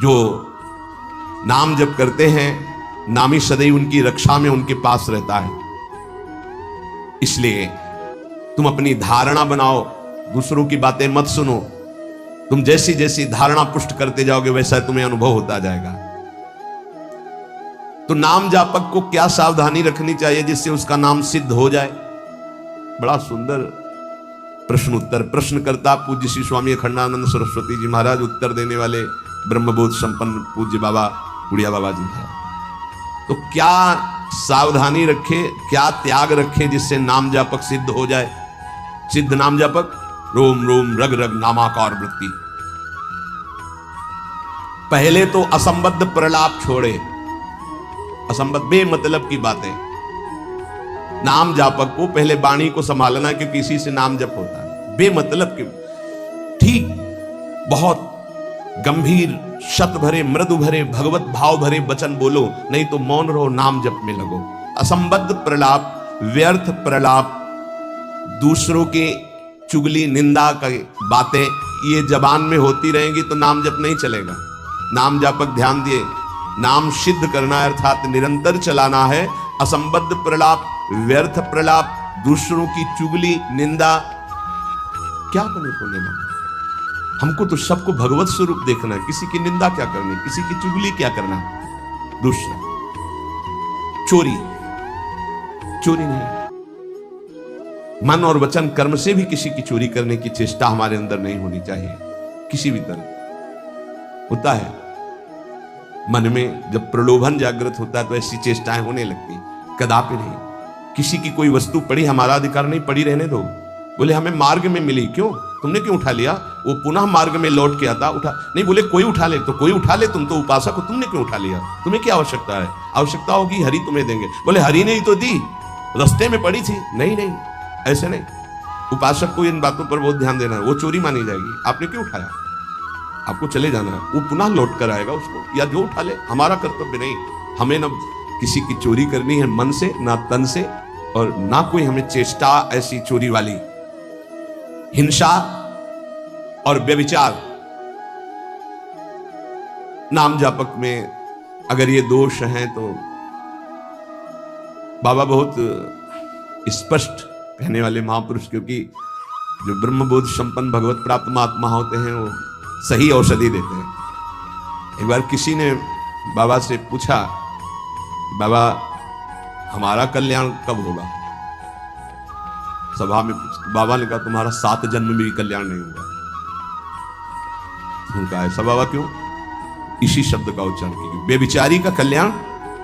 जो नाम जप करते हैं, नामी सदैव उनकी रक्षा में उनके पास रहता है। इसलिए तुम अपनी धारणा बनाओ, दूसरों की बातें मत सुनो। तुम जैसी जैसी धारणा पुष्ट करते जाओगे वैसा तुम्हें अनुभव होता जाएगा। तो नाम जापक को क्या सावधानी रखनी चाहिए जिससे उसका नाम सिद्ध हो जाए? बड़ा सुंदर प्रश्न उत्तर प्रश्नकर्ता पूज्य श्री स्वामी अखंडानंद सरस्वती जी महाराज, उत्तर देने वाले ब्रह्मबोध संपन्न पूज्य बाबा बुढ़िया बाबा जी हैं। तो क्या सावधानी रखे, क्या त्याग रखे जिससे नाम जापक सिद्ध हो जाए? सिद्ध नाम जापक रोम रोम रग रग नामाकार वृत्ति। पहले तो असंबद्ध प्रलाप छोड़े, असंबद्ध बेमतलब की बातें। नाम जापक को पहले वाणी को संभालना, क्योंकि इसी से नाम जप होता है। बेमतलब के ठीक बहुत गंभीर शत भरे मृदु भरे भगवत भाव भरे वचन बोलो, नहीं तो मौन रहो, नाम जप में लगो। असंबद्ध प्रलाप, व्यर्थ प्रलाप, दूसरों के चुगली निंदा की बातें ये जबान में होती रहेंगी तो नाम जप नहीं चलेगा। नाम जापक ध्यान दिए, नाम सिद्ध करना अर्थात निरंतर चलाना है। असंबद्ध प्रलाप, व्यर्थ प्रलाप, दूसरों की चुगली निंदा क्या बने को लेना? हमको तो सबको भगवत स्वरूप देखना है। किसी की निंदा क्या करनी, किसी की चुगली क्या करना। दूसरा चोरी, चोरी नहीं। मन और वचन कर्म से भी किसी की चोरी करने की चेष्टा हमारे अंदर नहीं होनी चाहिए। किसी भी तरह होता है मन में जब प्रलोभन जागृत होता है तो ऐसी चेष्टाएं होने लगती, कदापि नहीं। किसी की कोई वस्तु पड़ी, हमारा अधिकार नहीं, पड़ी रहने दो। बोले हमें मार्ग में मिली, क्यों तुमने क्यों उठा लिया? वो पुनः मार्ग में लौट के आता, उठा नहीं। बोले कोई उठा ले, तो कोई उठा ले, तुम तो उपासक हो, तुमने क्यों उठा लिया? तुम्हें क्या आवश्यकता है? आवश्यकता होगी हरि तुम्हें देंगे। बोले हरि ने ही तो दी, रास्ते में पड़ी थी। नहीं नहीं, ऐसे नहीं। उपासक को इन बातों पर बहुत ध्यान देना है, वो चोरी मानी जाएगी। आपने क्यों उठाया? आपको चले जाना है, वो पुनः लौट कर आएगा उसको, या जो उठा ले। हमारा कर्तव्य नहीं, हमें न किसी की चोरी करनी है मन से, ना तन से, और ना कोई हमें चेष्टा ऐसी चोरी वाली। हिंसा और व्यभिचार नाम जापक में अगर ये दोष हैं तो बाबा बहुत स्पष्ट कहने वाले महापुरुष, क्योंकि जो ब्रह्मबोध संपन्न भगवत प्राप्त महात्मा होते हैं वो सही औषधि देते हैं। एक बार किसी ने बाबा से पूछा, बाबा हमारा कल्याण कब होगा? सभा में बाबा ने कहा तुम्हारा 7 जन्म में भी कल्याण नहीं होगा। उनका ऐसा बाबा क्यों? इसी शब्द का उच्चारण कीजिए, बेविचारी का कल्याण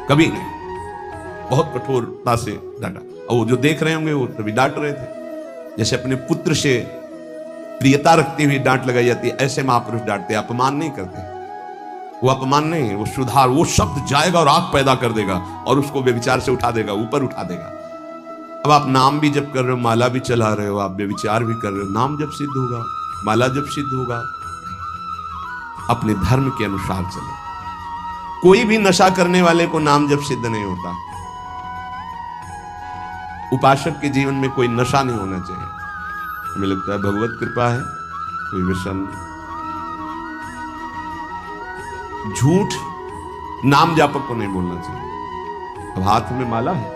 कभी नहीं। बहुत कठोरता से डांटा, और वो जो देख रहे होंगे वो तभी डांट रहे थे। जैसे अपने पुत्र से प्रियता रखते हुए डांट लगाई जाती है, ऐसे महापुरुष डांटते, अपमान नहीं करते। वो अपमान नहीं, वो सुधार। वो शब्द जाएगा और आग पैदा कर देगा और उसको व्यभिचार से उठा देगा, ऊपर उठा देगा। अब आप नाम भी जप कर रहे हो, माला भी चला रहे हो, आप व्यभिचार भी कर रहे हो, नाम जब सिद्ध होगा, माला जब सिद्ध होगा? अपने धर्म के अनुसार चले। कोई भी नशा करने वाले को नाम जब सिद्ध नहीं होता। उपासक के जीवन में कोई नशा नहीं होना चाहिए। हमें लगता है भगवत कृपा है, कोई व्यसन। झूठ नाम जापक को नहीं बोलना चाहिए। अब हाथ में माला है,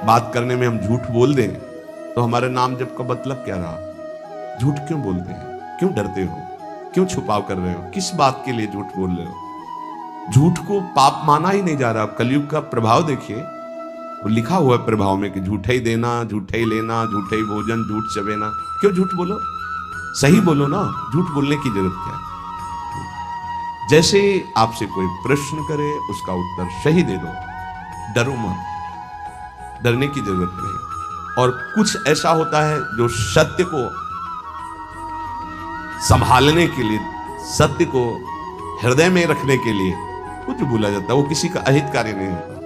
बात करने में हम झूठ बोल दें तो हमारे नाम जप का मतलब क्या रहा? झूठ क्यों बोलते हैं? क्यों डरते हो? क्यों छुपाव कर रहे हो? किस बात के लिए झूठ बोल रहे हो? झूठ को पाप माना ही नहीं जा रहा। कलयुग का प्रभाव देखिए, वो लिखा हुआ है प्रभाव में कि झूठे ही देना, झूठे ही लेना, झूठे ही भोजन, झूठ चबेना। क्यों झूठ बोलो? सही बोलो ना, झूठ बोलने की जरूरत क्या है? जैसे आपसे कोई प्रश्न करे उसका उत्तर सही दे दो, डरो मत, डरने की जरूरत नहीं। और कुछ ऐसा होता है जो सत्य को संभालने के लिए, सत्य को हृदय में रखने के लिए कुछ बोला जाता है, वो किसी का अहित कार्य नहीं होता।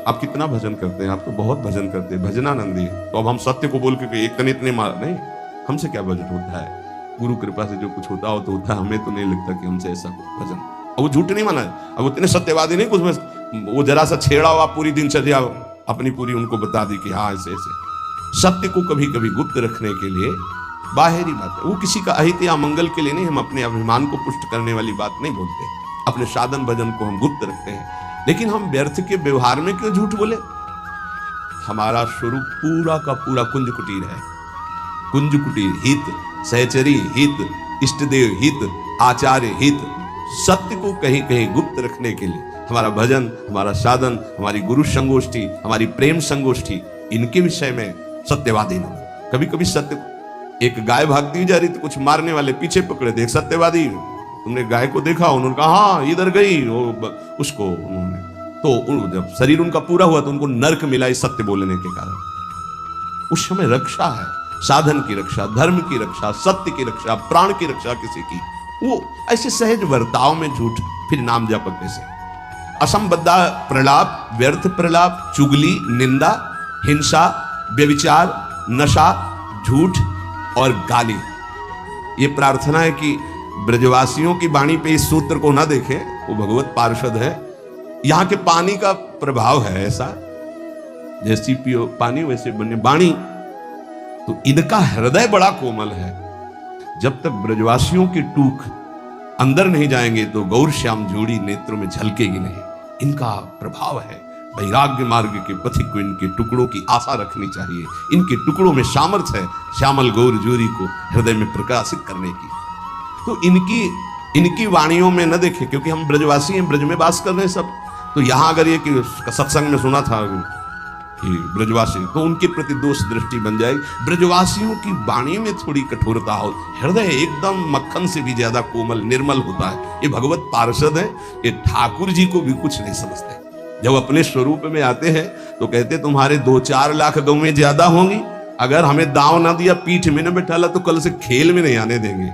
आप कितना भजन करते हैं? आप तो बहुत भजन करते हैं, भजनानंदी। तो अब हम सत्य को बोल के एक तने इतने मार नहीं, हमसे क्या भजन होता है? गुरु कृपा से जो कुछ होता हो तो होता है। हमें तो नहीं लगता कि हमसे ऐसा भजन। अब वो झूठ नहीं माना है, अब उतने सत्यवादी नहीं कुछ में वो जरा सा छेड़ा हुआ पूरी दिनचर्या अपनी पूरी उनको बता दी कि हाँ ऐसे ऐसे। सत्य को कभी कभी गुप्त रखने के लिए बाहरी बात है, वो किसी का अहित या मंगल के लिए नहीं। हम अपने अभिमान को पुष्ट करने वाली बात नहीं बोलते, अपने साधन भजन को हम गुप्त रखते हैं। लेकिन हम व्यर्थ के व्यवहार में क्यों झूठ बोले? हमारा स्वरूप पूरा का पूरा कुंज कुटीर है। कुंज कुटीर हित, सहचरी हित, इष्टदेव हित, आचार्य हित, सत्य को कहीं कहीं गुप्त रखने के लिए हमारा भजन, हमारा साधन, हमारी गुरु संगोष्ठी, हमारी प्रेम संगोष्ठी, इनके विषय में सत्यवादी न। कभी कभी सत्य, एक गाय भागती हुई जा रही थी, कुछ मारने वाले पीछे पकड़े थे, एक सत्यवादी, तुमने गाय को देखा? उन्होंने कहा हाँ इधर गई, उसको उन्होंने, तो जब शरीर उनका पूरा हुआ तो उनको नर्क मिला इस सत्य बोलने के कारण। उस समय रक्षा है, साधन की रक्षा, धर्म की रक्षा, सत्य की रक्षा, प्राण की रक्षा किसी की, वो ऐसे सहज वर्ताव में झूठ, फिर नाम जप कैसे? असंबद्धा प्रलाप, व्यर्थ प्रलाप, चुगली, निंदा, हिंसा, व्यभिचार, नशा, झूठ और गाली। ये प्रार्थना है कि ब्रजवासियों की वाणी पे इस सूत्र को ना देखें, वो भगवत पार्षद है। यहाँ के पानी का प्रभाव है ऐसा, जैसी पियो पानी वैसे बने वाणी। तो इनका हृदय बड़ा कोमल है। जब तक ब्रजवासियों की टूक अंदर नहीं जाएंगे तो गौर श्याम जोड़ी नेत्रों में झलकेगी नहीं। इनका प्रभाव है। वैराग्य मार्ग के पथिक को इनके टुकड़ों की आशा रखनी चाहिए। इनके टुकड़ों में सामर्थ्य है श्यामल गौर जोड़ी को हृदय में प्रकाशित करने की। तो इनकी वाणियों में न देखे, क्योंकि हम ब्रजवासी हैं, ब्रज में वास कर रहे हैं सब। तो यहां अगर ये कि सत्संग में सुना था कि ब्रजवासी, तो उनके प्रति दोष दृष्टि बन जाएगी। ब्रजवासियों की वाणी में थोड़ी कठोरता हो, हृदय एकदम मक्खन से भी ज्यादा कोमल निर्मल होता है। ये भगवत पार्षद है, ये ठाकुर जी को भी कुछ नहीं समझते। जब अपने स्वरूप में आते हैं तो कहते तुम्हारे 2-4 लाख गौवें ज्यादा होंगी, अगर हमें दांव ना दिया, पीठ में न बैठाला तो कल से खेल में नहीं आने देंगे।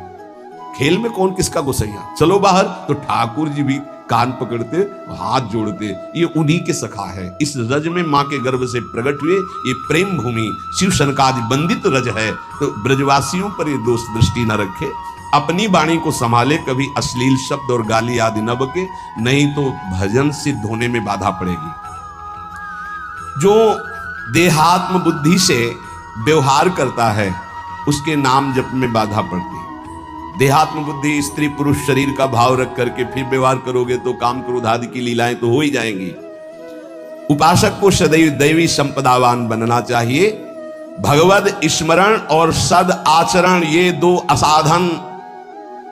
खेल में कौन किसका गुस्सैया, चलो बाहर। तो ठाकुर जी भी कान पकड़ते, हाथ जोड़ते, ये उन्हीं के सखा है। इस रज में मां के गर्भ से प्रकट हुए ये प्रेम भूमि शिव शनकादि बंदित रज है। तो ब्रजवासियों पर ये दोष दृष्टि न रखे, अपनी वाणी को संभाले, कभी अश्लील शब्द और गाली आदि न बके, नहीं तो भजन सिद्ध होने में बाधा पड़ेगी। जो देहात्म बुद्धि से व्यवहार करता है उसके नाम जप में बाधा पड़ती है। देहात्म बुद्धि, स्त्री पुरुष शरीर का भाव रख करके फिर व्यवहार करोगे तो काम क्रोध आदि की लीलाएं तो हो ही जाएंगी। उपासक को सदैव दैवी संपदावान बनना चाहिए। भगवद स्मरण और सद आचरण, ये 2 असाधन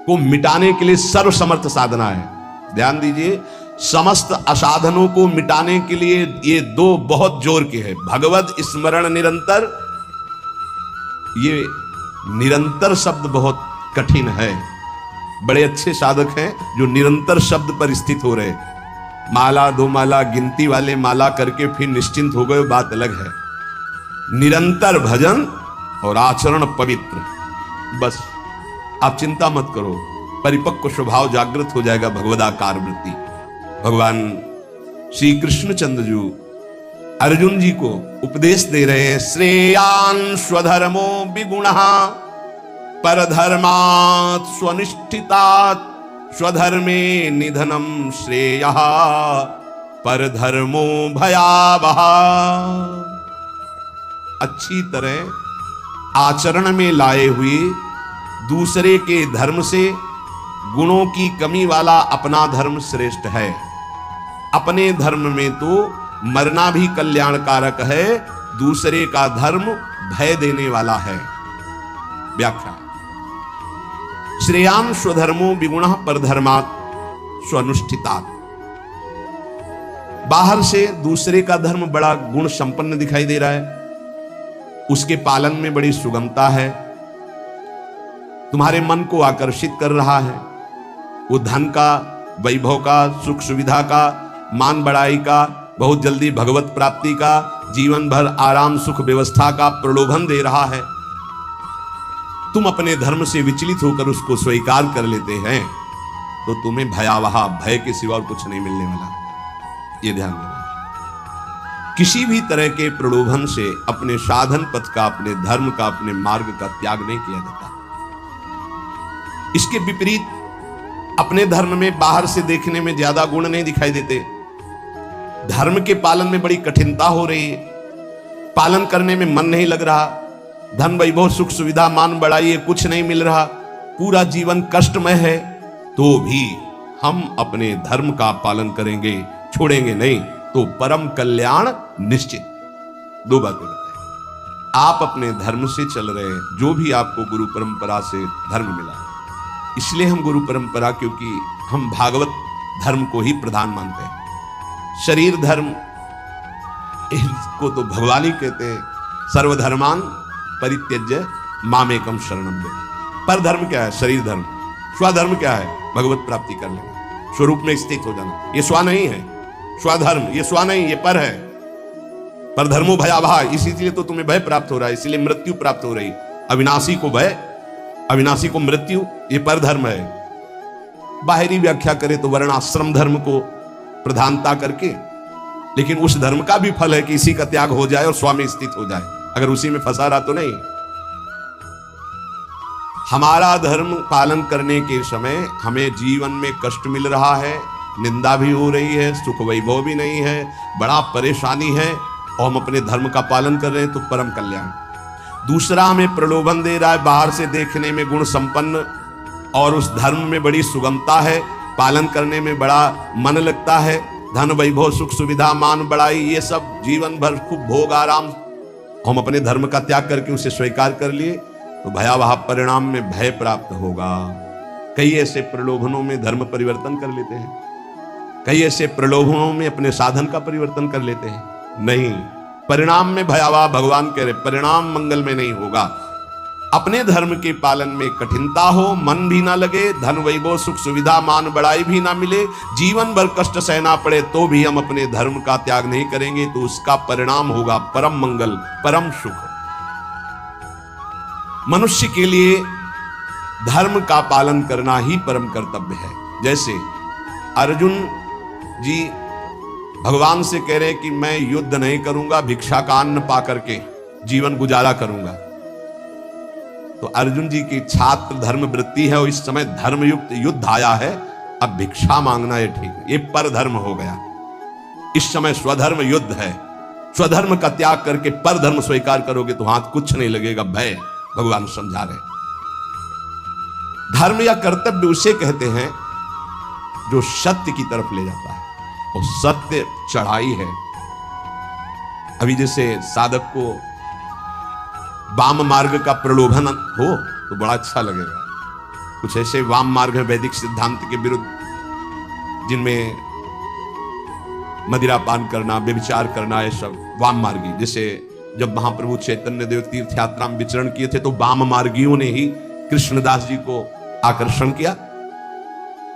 को मिटाने के लिए सर्वसमर्थ साधना है। ध्यान दीजिए, समस्त असाधनों को मिटाने के लिए ये 2 बहुत जोर के हैं। भगवद स्मरण निरंतर, ये निरंतर शब्द बहुत कठिन है। बड़े अच्छे साधक हैं जो निरंतर शब्द पर स्थित हो रहे, माला 2 माला गिनती वाले माला करके फिर निश्चिंत हो गए, बात अलग है। निरंतर भजन और आचरण पवित्र, बस आप चिंता मत करो, परिपक्व स्वभाव जागृत हो जाएगा, भगवदाकार वृत्ति। भगवान श्री कृष्णचंद्र जी अर्जुन जी को उपदेश दे रहे हैं, श्रेयान स्वधर्मो विगुणः परधर्मात् स्वनिष्ठितात् स्वधर्मे निधनम श्रेयः परधर्मो भयावह। अच्छी तरह आचरण में लाए हुए दूसरे के धर्म से गुणों की कमी वाला अपना धर्म श्रेष्ठ है। अपने धर्म में तो मरना भी कल्याणकारक है, दूसरे का धर्म भय देने वाला है। व्याख्या, श्रेयान स्वधर्मो विगुणः परधर्मात् स्वनुष्ठितात्। बाहर से दूसरे का धर्म बड़ा गुण संपन्न दिखाई दे रहा है, उसके पालन में बड़ी सुगमता है, तुम्हारे मन को आकर्षित कर रहा है। वो धन का, वैभव का, सुख सुविधा का, मान बढ़ाई का, बहुत जल्दी भगवत प्राप्ति का, जीवन भर आराम सुख व्यवस्था का प्रलोभन दे रहा है। तुम अपने धर्म से विचलित होकर उसको स्वीकार कर लेते हैं तो तुम्हें भयावह, भय के सिवा और कुछ नहीं मिलने वाला। ये ध्यान देना, किसी भी तरह के प्रलोभन से अपने साधन पथ का, अपने धर्म का, अपने मार्ग का त्याग नहीं किया जाता। इसके विपरीत अपने धर्म में बाहर से देखने में ज्यादा गुण नहीं दिखाई देते, धर्म के पालन में बड़ी कठिनता हो रही है, पालन करने में मन नहीं लग रहा, धन वैभव सुख सुविधा मान बढ़ाई ये कुछ नहीं मिल रहा, पूरा जीवन कष्टमय है, तो भी हम अपने धर्म का पालन करेंगे, छोड़ेंगे नहीं, तो परम कल्याण निश्चित। दो बातें बताएं। आप अपने धर्म से चल रहे हैं, जो भी आपको गुरु परंपरा से धर्म मिला, इसलिए हम गुरु परंपरा, क्योंकि हम भागवत धर्म को ही प्रधान मानते हैं। शरीर धर्म इसको तो भगवान ही कहते हैं, सर्वधर्मान परित्यज्य मामेकम शरणम व्रज। पर धर्म क्या है? शरीर धर्म। स्वधर्म क्या है? भगवत प्राप्ति कर लेना, स्वरूप में स्थित हो जाना। ये स्व नहीं है, स्वधर्म ये स्व नहीं, ये पर है। पर धर्मो भयावह, इसीलिए तो तुम्हें भय प्राप्त हो रहा है, इसीलिए मृत्यु प्राप्त हो रही। अविनाशी को भय, अविनाशी को मृत्यु, ये पर धर्म है। बाहरी व्याख्या करें तो वर्णाश्रम धर्म को प्रधानता करके, लेकिन उस धर्म का भी फल है कि इसी का त्याग हो जाए और स्वामी स्थित हो जाए, अगर उसी में फंसा रहा तो नहीं। हमारा धर्म पालन करने के समय हमें जीवन में कष्ट मिल रहा है, निंदा भी हो रही है, सुख वैभव भी नहीं है, बड़ा परेशानी है, और हम अपने धर्म का पालन कर रहे हैं, तो परम कल्याण। दूसरा हमें प्रलोभन दे रहा है, बाहर से देखने में गुण संपन्न और उस धर्म में बड़ी सुगमता है, पालन करने में बड़ा मन लगता है, धन वैभव सुख सुविधा मान बढ़ाई, ये सब जीवन भर खूब भोग आराम, हम अपने धर्म का त्याग करके उसे स्वीकार कर लिए, तो भयावह परिणाम में भय प्राप्त होगा। कई ऐसे प्रलोभनों में धर्म परिवर्तन कर लेते हैं, कई ऐसे प्रलोभनों में अपने साधन का परिवर्तन कर लेते हैं, नहीं, परिणाम में भयावह। भगवान कह रहे परिणाम मंगल में नहीं होगा। अपने धर्म के पालन में कठिनता हो, मन भी ना लगे, धन वैभव सुख सुविधा मान बढ़ाई भी ना मिले, जीवन भर कष्ट सहना पड़े, तो भी हम अपने धर्म का त्याग नहीं करेंगे, तो उसका परिणाम होगा परम मंगल, परम सुख। मनुष्य के लिए धर्म का पालन करना ही परम कर्तव्य है। जैसे अर्जुन जी भगवान से कह रहे कि मैं युद्ध नहीं करूंगा, भिक्षा का अन्न पा करके जीवन गुजारा करूंगा, तो अर्जुन जी की छात्र धर्म वृत्ति है और इस समय धर्मयुक्त युद्ध आया है, अब भिक्षा मांगना ये ठीक है, ये पर धर्म हो गया। इस समय स्वधर्म युद्ध है, स्वधर्म का त्याग करके पर धर्म स्वीकार करोगे तो हाथ कुछ नहीं लगेगा, भय। भगवान समझा रहे धर्म या कर्तव्य उसे कहते हैं जो सत्य की तरफ ले जाता है, और सत्य चढ़ाई है। अभी जैसे साधक को वाम मार्ग का प्रलोभन हो तो बड़ा अच्छा लगेगा। कुछ ऐसे वाम मार्ग है वैदिक सिद्धांत के विरुद्ध, जिनमें मदिरा पान करना, व्यभिचार करना, ये सब वाम मार्गी। जैसे जब महाप्रभु चैतन्य देव तीर्थ यात्रा में विचरण किए थे तो वाम मार्गियों ने ही कृष्णदास जी को आकर्षण किया।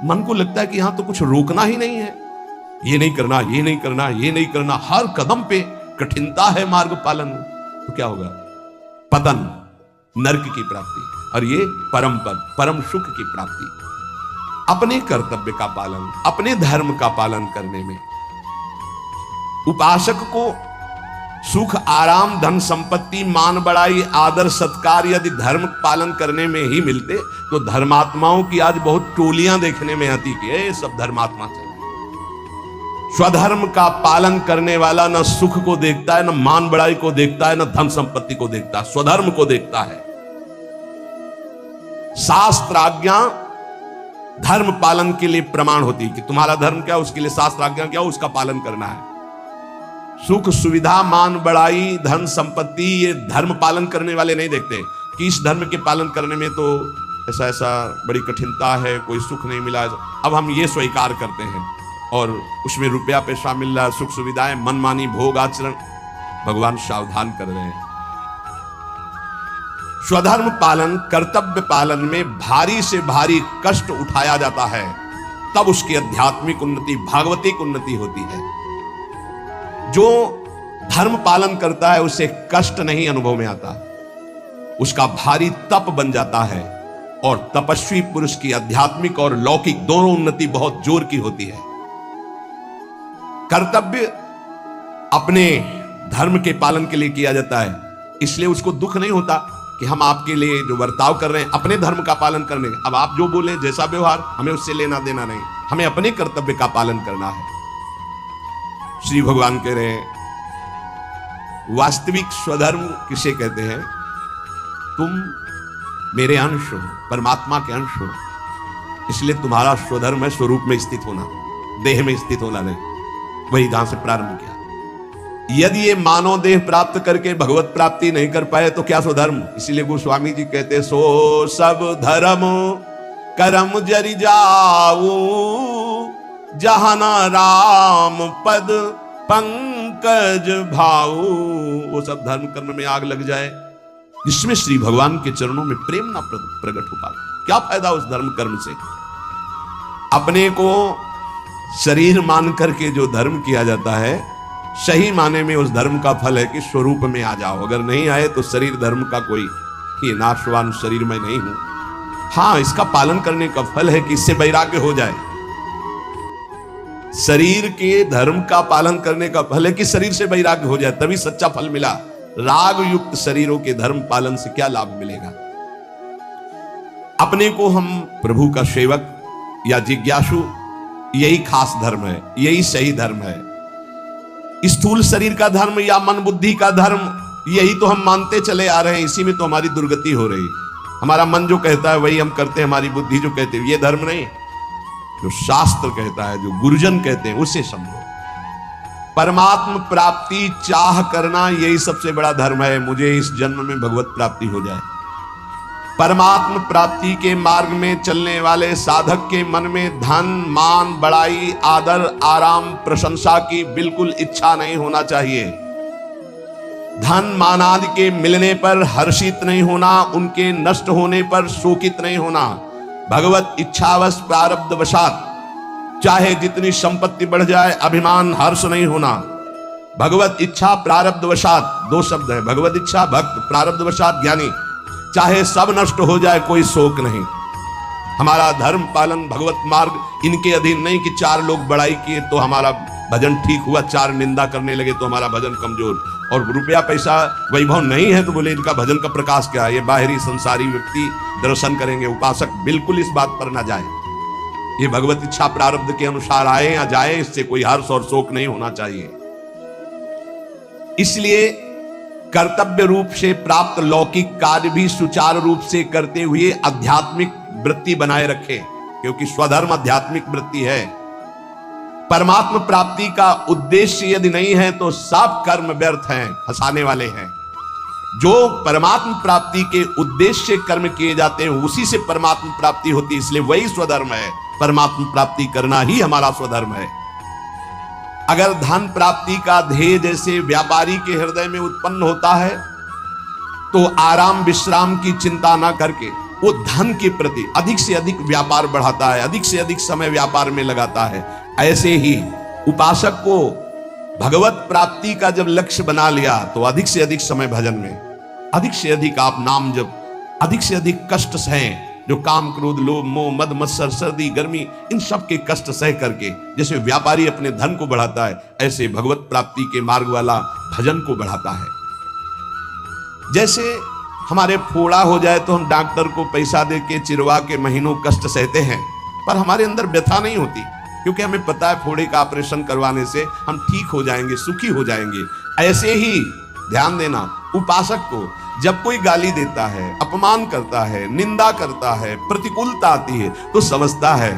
मन को लगता है कि यहां तो कुछ रोकना ही नहीं है, ये नहीं करना, ये नहीं करना, ये नहीं करना, हर कदम पे कठिनता है मार्ग पालन में, तो क्या होगा? पतन, नरक की प्राप्ति, और ये परम पद, परम सुख की प्राप्ति। अपने कर्तव्य का पालन, अपने धर्म का पालन करने में उपासक को सुख आराम धन संपत्ति मान बढ़ाई आदर सत्कार यदि धर्म पालन करने में ही मिलते तो धर्मात्माओं की आज बहुत टोलियां देखने में आती कि ये सब धर्मात्मा चल रहे। स्वधर्म का पालन करने वाला न सुख को देखता है, न मान बढ़ाई को देखता है, न धन संपत्ति को देखता है, स्वधर्म को देखता है। शास्त्र आज्ञा धर्म पालन के लिए प्रमाण होती है कि तुम्हारा धर्म क्या, उसके लिए शास्त्र आज्ञा क्या, उसका पालन करना है। सुख सुविधा मान बढ़ाई धन संपत्ति ये धर्म पालन करने वाले नहीं देखते कि इस धर्म के पालन करने में तो ऐसा ऐसा बड़ी कठिनता है, कोई सुख नहीं मिला, अब हम ये स्वीकार करते हैं और उसमें रुपया पैसा मिल रहा है, सुख सुविधाएं, मनमानी भोग आचरण। भगवान सावधान कर रहे हैं। स्वधर्म पालन कर्तव्य पालन में भारी से भारी कष्ट उठाया जाता है, तब उसकी आध्यात्मिक उन्नति भागवतिक उन्नति होती है। जो धर्म पालन करता है उसे कष्ट नहीं अनुभव में आता, उसका भारी तप बन जाता है, और तपस्वी पुरुष की आध्यात्मिक और लौकिक दोनों उन्नति बहुत जोर की होती है। कर्तव्य अपने धर्म के पालन के लिए किया जाता है, इसलिए उसको दुख नहीं होता कि हम आपके लिए जो बर्ताव कर रहे हैं अपने धर्म का पालन करने, अब आप जो बोले जैसा व्यवहार हमें उससे लेना देना नहीं, हमें अपने कर्तव्य का पालन करना है। श्री भगवान कह रहे हैं वास्तविक स्वधर्म किसे कहते हैं तुम मेरे अंश हो, परमात्मा के अंश हो, इसलिए तुम्हारा स्वधर्म है स्वरूप में स्थित होना, देह में स्थित होना नहीं। वही जहां से प्रारंभ किया। यदि ये मानव देह प्राप्त करके भगवत प्राप्ति नहीं कर पाए तो क्या स्वधर्म? इसीलिए गोस्वामी जी कहते सो सब धर्म करम जरि जाऊ, जहाना राम पद पंकज भाऊ। वो सब धर्म कर्म में आग लग जाए जिसमें श्री भगवान के चरणों में प्रेम ना प्रकट हो पाए, क्या फायदा उस धर्म कर्म से? अपने को शरीर मान करके जो धर्म किया जाता है, सही माने में उस धर्म का फल है कि स्वरूप में आ जाओ। अगर नहीं आए तो शरीर धर्म का कोई ये नाशवान शरीर में नहीं हूं। हां, इसका पालन करने का फल है कि इससे वैराग्य हो जाए। शरीर के धर्म का पालन करने का फल है कि शरीर से वैराग्य हो जाए, तभी सच्चा फल मिला। राग युक्त शरीरों के धर्म पालन से क्या लाभ मिलेगा? अपने को हम प्रभु का सेवक या जिज्ञासु, यही खास धर्म है, यही सही धर्म है। स्थूल शरीर का धर्म या मन बुद्धि का धर्म, यही तो हम मानते चले आ रहे हैं, इसी में तो हमारी दुर्गति हो रही। हमारा मन जो कहता है वही हम करते हैं, हमारी बुद्धि जो कहती है, ये धर्म नहीं। जो शास्त्र कहता है, जो गुरुजन कहते हैं, उसे समझो। परमात्म प्राप्ति चाह करना, यही सबसे बड़ा धर्म है। मुझे इस जन्म में भगवत प्राप्ति हो जाए। परमात्म प्राप्ति के मार्ग में चलने वाले साधक के मन में धन, मान, बड़ाई, आदर, आराम, प्रशंसा की बिल्कुल इच्छा नहीं होना चाहिए। धन मान आदि के मिलने पर हर्षित नहीं होना, उनके नष्ट होने पर शोकित नहीं होना। भगवत इच्छावश प्रारब्धवशात चाहे जितनी संपत्ति बढ़ जाए, अभिमान, हर्ष नहीं होना। भगवत इच्छा प्रारब्धवशात, दो शब्द है, भगवत इच्छा भक्त, प्रारब्धवशात ज्ञानी। चाहे सब नष्ट हो जाए, कोई शोक नहीं। हमारा धर्म पालन, भगवत मार्ग इनके अधीन नहीं कि चार लोग बड़ाई किए तो हमारा भजन ठीक हुआ, चार निंदा करने लगे तो हमारा भजन कमजोर। और रुपया पैसा वैभव नहीं है तो बोले इनका भजन का प्रकाश क्या है? ये बाहरी संसारी व्यक्ति दर्शन करेंगे, उपासक बिल्कुल इस बात पर ना जाए। ये भगवत इच्छा प्रारब्ध के अनुसार आए या जाए, इससे कोई हर्ष और शोक नहीं होना चाहिए। इसलिए कर्तव्य रूप से प्राप्त लौकिक कार्य भी सुचारू रूप से करते हुए आध्यात्मिक वृत्ति बनाए रखें, क्योंकि स्वधर्म आध्यात्मिक वृत्ति है। परमात्म प्राप्ति का उद्देश्य यदि नहीं है तो सब कर्म व्यर्थ हैं, फंसाने वाले हैं। जो परमात्म प्राप्ति के उद्देश्य से कर्म किए जाते हैं, उसी से परमात्म प्राप्ति होती है, इसलिए वही स्वधर्म है। परमात्म प्राप्ति करना ही हमारा स्वधर्म है। अगर धन प्राप्ति का ध्येय जैसे व्यापारी के हृदय में उत्पन्न होता है तो आराम विश्राम की चिंता ना करके वो धन के प्रति अधिक से अधिक व्यापार बढ़ाता है, अधिक से अधिक समय व्यापार में लगाता है। ऐसे ही उपासक को भगवत प्राप्ति का जब लक्ष्य बना लिया तो अधिक से अधिक समय भजन में, अधिक से अधिक आप नाम जप, अधिक से अधिक कष्ट सहें, जो काम, क्रोध, लोभ, मोह, मद, मत्सर, सर्दी, गर्मी, इन सब के कष्ट सह करके जैसे व्यापारी अपने धन को बढ़ाता है, ऐसे भगवत प्राप्ति के मार्ग वाला भजन को बढ़ाता है। जैसे हमारे फोड़ा हो जाए तो हम डॉक्टर को पैसा दे के चिरवा के महीनों कष्ट सहते हैं, पर हमारे अंदर व्यथा नहीं होती, क्योंकि हमें पता है फोड़े का ऑपरेशन करवाने से हम ठीक हो जाएंगे, सुखी हो जाएंगे। ऐसे ही ध्यान देना, उपासक को जब कोई गाली देता है, अपमान करता है, निंदा करता है, प्रतिकूलता आती है तो समझता है,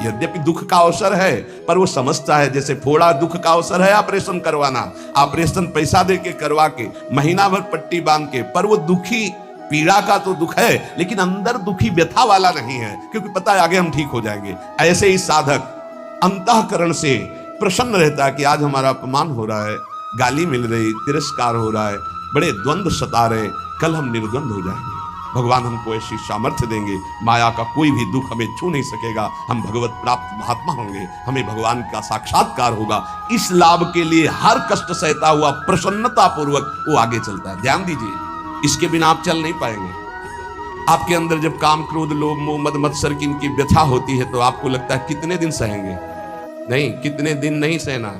यद्यपि दुख का अवसर है पर वो समझता है जैसे फोड़ा दुख का अवसर है ऑपरेशन करवाना, ऑपरेशन पैसा दे के करवा के महीना भर पट्टी बांध के, पर वो दुखी, पीड़ा का तो दुख है लेकिन अंदर दुखी व्यथा वाला नहीं है, क्योंकि पता है आगे हम ठीक हो जाएंगे। ऐसे ही साधक अंतःकरण से प्रसन्न रहता है कि आज हमारा अपमान हो रहा है, गाली मिल रही, तिरस्कार हो रहा है, बड़े द्वंद्व सता रहे, कल हम निर्द्वंद हो जाएंगे। भगवान हमको ऐसी सामर्थ्य देंगे, माया का कोई भी दुख हमें छू नहीं सकेगा, हम भगवत प्राप्त महात्मा होंगे, हमें भगवान का साक्षात्कार होगा। इस लाभ के लिए हर कष्ट सहता हुआ प्रसन्नता पूर्वक वो आगे चलता है। ध्यान दीजिए, इसके बिना आप चल नहीं पाएंगे। आपके अंदर जब काम, क्रोध, लोभ, मोह, मद, मत्सर की इनकी व्यथा होती है तो आपको लगता है कितने दिन सहेंगे? नहीं, कितने दिन नहीं सहना,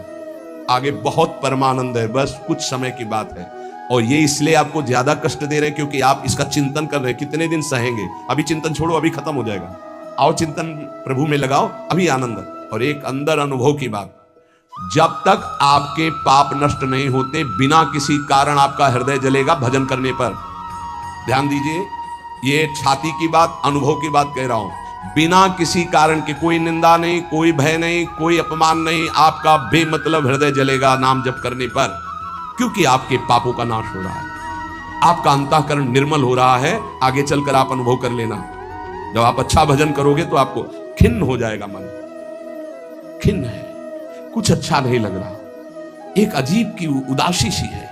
आगे बहुत परमानंद है, बस कुछ समय की बात है। और ये इसलिए आपको ज्यादा कष्ट दे रहे हैं क्योंकि आप इसका चिंतन कर रहे हैं, कितने दिन सहेंगे। अभी चिंतन छोड़ो, अभी खत्म हो जाएगा, आओ चिंतन प्रभु में लगाओ, अभी आनंद। और एक अंदर अनुभव की बात, जब तक आपके पाप नष्ट नहीं होते, बिना किसी कारण आपका हृदय जलेगा भजन करने पर। ध्यान दीजिए, ये छाती की बात, अनुभव की बात कह रहा हूं। बिना किसी कारण के, कोई निंदा नहीं, कोई भय नहीं, कोई अपमान नहीं, आपका बेमतलब हृदय जलेगा नाम जप करने पर, क्योंकि आपके पापों का नाश हो रहा है, आपका अंतःकरण निर्मल हो रहा है। आगे चलकर आप अनुभव कर लेना, जब आप अच्छा भजन करोगे तो आपको खिन्न हो जाएगा मन, खिन्न है, कुछ अच्छा नहीं लग रहा, एक अजीब की उदासी सी है।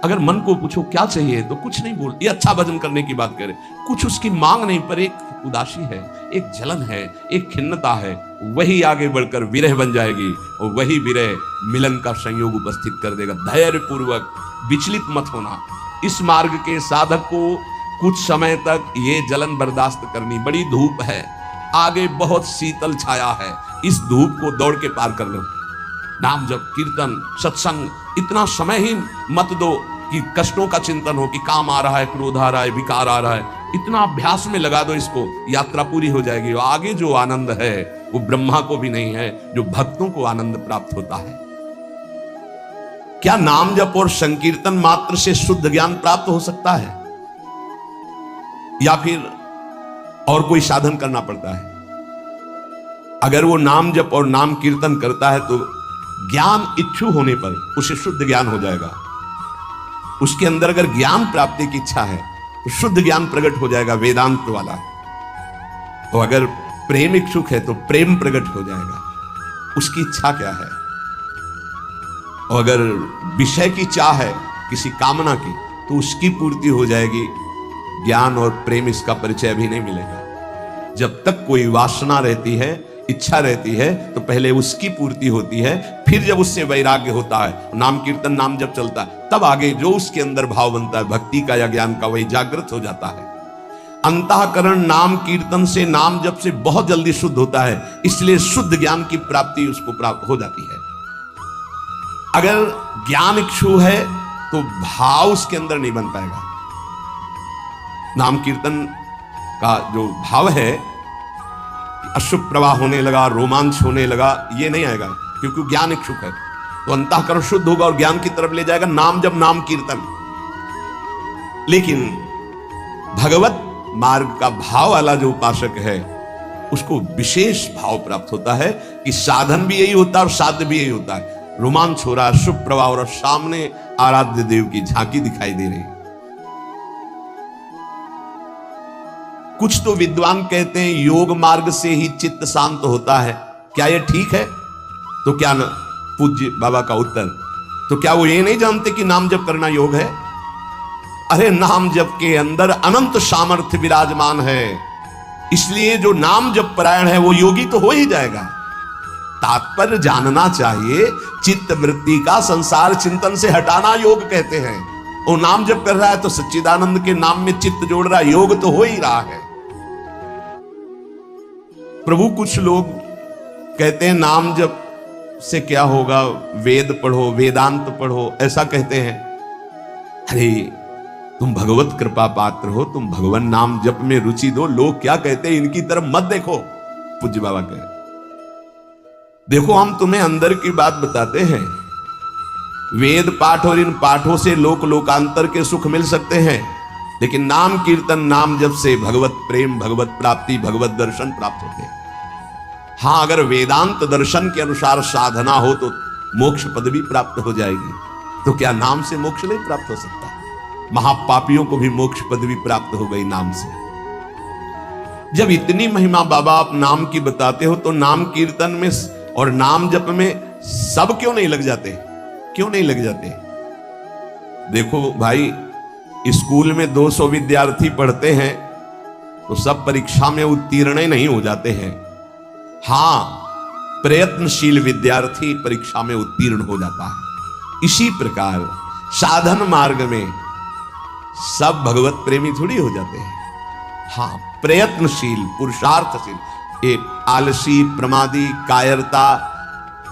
अगर मन को पूछो क्या चाहिए तो कुछ नहीं बोल, ये अच्छा भजन करने की बात करे, कुछ उसकी मांग नहीं, पर एक उदासी है, एक जलन है, एक खिन्नता है। वही आगे बढ़कर विरह बन जाएगी और वही विरह मिलन का संयोग उपस्थित कर देगा। धैर्य पूर्वक विचलित मत होना। इस मार्ग के साधक को कुछ समय तक ये जलन बर्दाश्त करनी, बड़ी धूप है, आगे बहुत शीतल छाया है, इस धूप को दौड़ के पार कर लो। नाम जप, कीर्तन, सत्संग, इतना समय ही मत दो कि कष्टों का चिंतन हो कि काम आ रहा है, क्रोध आ रहा है, विकार आ रहा है। इतना अभ्यास में लगा दो इसको, यात्रा पूरी हो जाएगी। और आगे जो आनंद है वो ब्रह्मा को भी नहीं है, जो भक्तों को आनंद प्राप्त होता है। क्या नाम जप और संकीर्तन मात्र से शुद्ध ज्ञान प्राप्त हो सकता है, या फिर और कोई साधन करना पड़ता है? अगर वो नाम जप और नाम कीर्तन करता है तो ज्ञान इच्छु होने पर उसे शुद्ध ज्ञान हो जाएगा। उसके अंदर अगर ज्ञान प्राप्ति की इच्छा है तो शुद्ध ज्ञान प्रकट हो जाएगा, वेदांत वाला। और अगर प्रेम इच्छुक है तो प्रेम प्रकट हो जाएगा, उसकी इच्छा क्या है। और अगर विषय की चाह है किसी कामना की तो उसकी पूर्ति हो जाएगी। ज्ञान और प्रेम इसका परिचय अभी नहीं मिलेगा। जब तक कोई वासना रहती है, इच्छा रहती है, तो पहले उसकी पूर्ति होती है, फिर जब उससे वैराग्य होता है, नाम कीर्तन नाम जब चलता है, तब आगे जो उसके अंदर भाव बनता है भक्ति का या ज्ञान का, वही जागृत हो जाता है। अंतःकरण नाम कीर्तन से, नाम जप से बहुत जल्दी शुद्ध होता है, इसलिए शुद्ध ज्ञान की प्राप्ति उसको प्राप्त हो जाती है। अगर ज्ञान इच्छु है तो भाव उसके अंदर नहीं बन पाएगा। नाम कीर्तन का जो भाव है, अशुभ प्रवाह होने लगा, रोमांच होने लगा, ये नहीं आएगा, क्योंकि ज्ञान इच्छुक है। तो अंतःकरण शुद्ध होगा और ज्ञान की तरफ ले जाएगा नाम जब, नाम कीर्तन। लेकिन भगवत मार्ग का भाव वाला जो उपासक है, उसको विशेष भाव प्राप्त होता है कि साधन भी यही होता है और साध्य भी यही होता है। रोमांच हो रहा है, शुभ प्रवाह हो रहा है, सामने आराध्य देव की झांकी दिखाई दे रही है। कुछ तो विद्वान कहते हैं योग मार्ग से ही चित्त शांत होता है। क्या यह ठीक है? तो क्या न, पूज्य बाबा का उत्तर, तो क्या वो ये नहीं जानते कि नाम जप करना योग है? अरे नाम जप के अंदर अनंत सामर्थ्य विराजमान है, इसलिए जो नाम जप परायण है वो योगी तो हो ही जाएगा। तात्पर्य जानना चाहिए, चित्त वृत्ति का संसार चिंतन से हटाना योग कहते हैं। वो नाम जप कर रहा है तो सच्चिदानंद के नाम में चित्त जोड़ रहा है, योग तो हो ही रहा है। प्रभु कुछ लोग कहते हैं नाम जप से क्या होगा, वेद पढ़ो, वेदांत पढ़ो, ऐसा कहते हैं। अरे तुम भगवत कृपा पात्र हो, तुम भगवान नाम जप में रुचि दो। लोग क्या कहते हैं इनकी तरफ मत देखो। पूज्य बाबा कहे, देखो हम तुम्हें अंदर की बात बताते हैं। वेद पाठ और इन पाठों से लोक लोकांतर के सुख मिल सकते हैं, लेकिन नाम कीर्तन नाम जप से भगवत प्रेम, भगवत प्राप्ति, भगवत दर्शन प्राप्त होते हैं। हाँ, अगर वेदांत दर्शन के अनुसार साधना हो तो मोक्ष पदवी प्राप्त हो जाएगी। तो क्या नाम से मोक्ष नहीं प्राप्त हो सकता? महापापियों को भी मोक्ष पदवी प्राप्त हो गई नाम से। जब इतनी महिमा बाबा आप नाम की बताते हो, तो नाम कीर्तन में और नाम जप में सब क्यों नहीं लग जाते? क्यों नहीं लग जाते? देखो भाई, स्कूल में 200 विद्यार्थी पढ़ते हैं तो सब परीक्षा में उत्तीर्ण नहीं हो जाते हैं। हां, प्रयत्नशील विद्यार्थी परीक्षा में उत्तीर्ण हो जाता है। इसी प्रकार साधन मार्ग में सब भगवत प्रेमी थोड़ी हो जाते हैं। हां, प्रयत्नशील, पुरुषार्थशील, एक आलसी, प्रमादी, कायरता,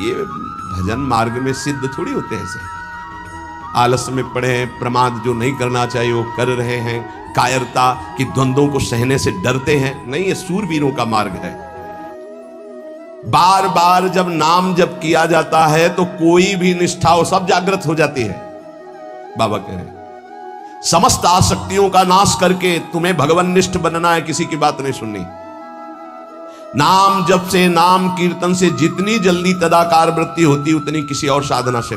ये भजन मार्ग में सिद्ध थोड़ी होते हैं। ऐसे आलस में पड़े हैं, प्रमाद जो नहीं करना चाहिए वो कर रहे हैं, कायरता की द्वंद्वों को सहने से डरते हैं, नहीं, ये सूरवीरों का मार्ग है। बार बार जब नाम जप किया जाता है तो कोई भी निष्ठा हो सब जागृत हो जाती है। बाबा कह रहे समस्त आसक्तियों का नाश करके तुम्हें भगवन्निष्ठ बनना है, किसी की बात नहीं सुननी। नाम जप से, नाम कीर्तन से जितनी जल्दी तदाकार वृत्ति होती उतनी किसी और साधना से